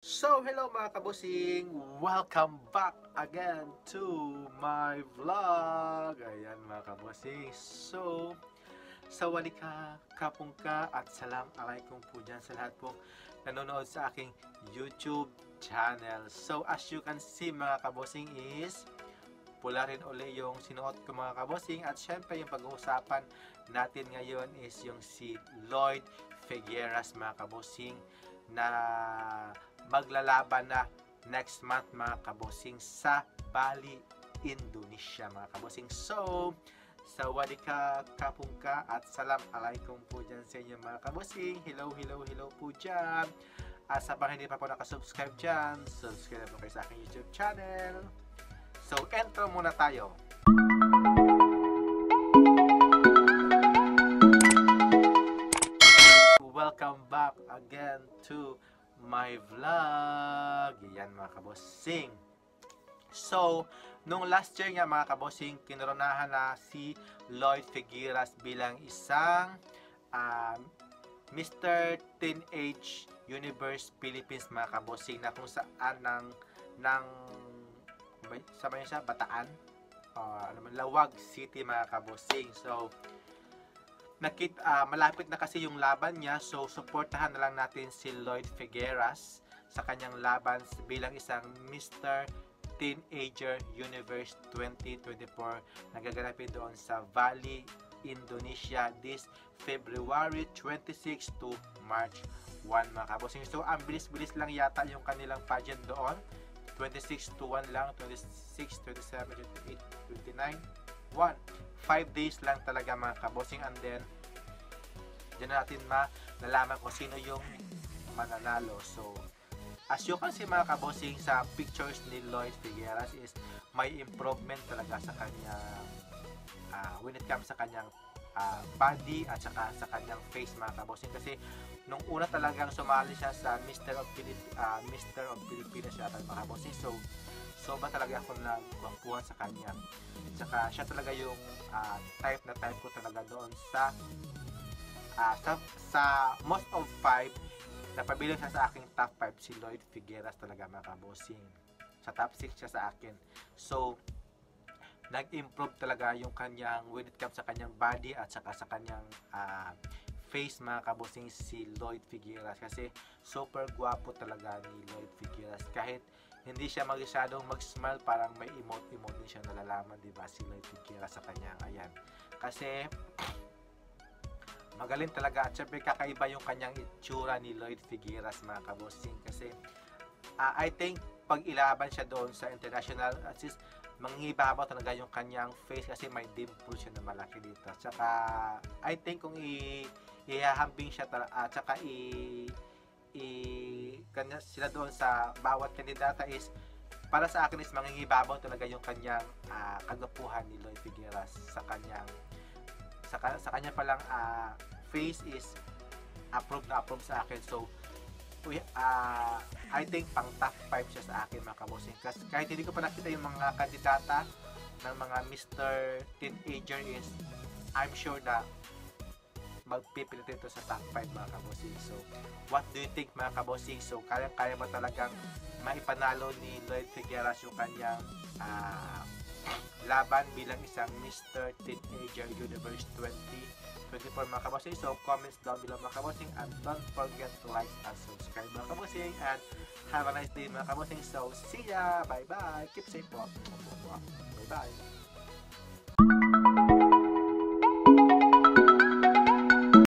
Hello mga kabusing! Welcome back again to my vlog! Ayan mga kabusing. Sawali ka, kapong ka, at salam alaikum po dyan sa lahat pong nanonood sa aking YouTube channel. As you can see mga kabusing is pula rin uli yung sinuot ko mga kabusing. At syempre yung pag-uusapan natin ngayon is yung si Lloyd Figueras mga kabusing na maglalaban na next month mga kabosing sa Bali, Indonesia mga kabosing. Sawadi ka, kapong ka, at salam alaikum po dyan sa inyo mga kabosing. Hello po dyan. At sa mga hindi pa po nakasubscribe dyan, subscribe po kayo sa aking YouTube channel. Intro muna tayo. Welcome back again to my vlog. Yan mga kabosing. Nung last year nga mga kabosing, kinoronahan na si Lloyd Figueras bilang isang Mr. Teenage Universe Philippines mga kabosing, na kung saan sama niya siya, Bataan, Lawag City mga kabosing. Malapit na kasi yung laban niya, suportahan na lang natin si Lloyd Figueras sa kanyang laban bilang isang Mr. Teenager Universe 2024 na gaganapin doon sa Bali, Indonesia this February 26 to March 1 mga kabosing. Ang bilis-bilis lang yata yung kanilang pageant doon, 26 to 1 lang, 26, 27, 28, 29, 1. 5 days lang talaga mga kabosing, and then dyan natin malalaman kung sino yung mananalo. As you can see mga kabosing, sa pictures ni Lloyd Figueras is may improvement talaga sa kanya when it comes sa kanyang body at saka sa kanyang face mga kabosing. Kasi nung una talagang sumali siya sa Mr. of Philippines yata mga kabosing, ba talaga ako nagwampuhan sa kanya. Saka siya talaga yung type ko talaga doon sa most of 5 napabilang siya sa aking top 5 si Lloyd Figueras talaga mga kabosing. Sa top 6 siya sa akin. Nag-improve talaga yung kanyang when it comes sa kanyang body at saka sa kanyang face mga kabosing si Lloyd Figueras, kasi super guwapo talaga ni Lloyd Figueras. Kahit hindi siya masyadong mag-smile, parang may emote din siya nalalaman, diba, si Lloyd Figueras sa kanya. Ayan. Kasi magaling talaga, at syempre kakaiba yung kanyang itsura ni Lloyd Figueras mga kabosing. Kasi I think pag ilaban siya doon sa international, at least manghibabaw talaga yung kanyang face, kasi may dimple siya na malaki dito. Tsaka I think kung ihahambing siya at saka kanya sila doon sa bawat kandidata, is para sa akin is manghihibabaw talaga yung kanyang kagwapuhan ni Lloyd Figueras sa kanya palang face is approve sa akin. I think pang top 5 siya sa akin mga kabosing. Kasi kahit hindi ko pa nakita yung mga kandidata ng mga Mr. Teenager, is I'm sure na magpipilit ito sa top 5 mga kabosing. What do you think mga kabosing? Kaya ba talagang maipanalo ni Lloyd Figueras yung kanyang laban bilang isang Mr. Teenager Universe 2024 mga kabosing? Comments down below mga kabosing, and don't forget to like and subscribe mga kabosing, and have a nice day mga kabosing. See ya! Bye bye! Keep safe po! Bye bye!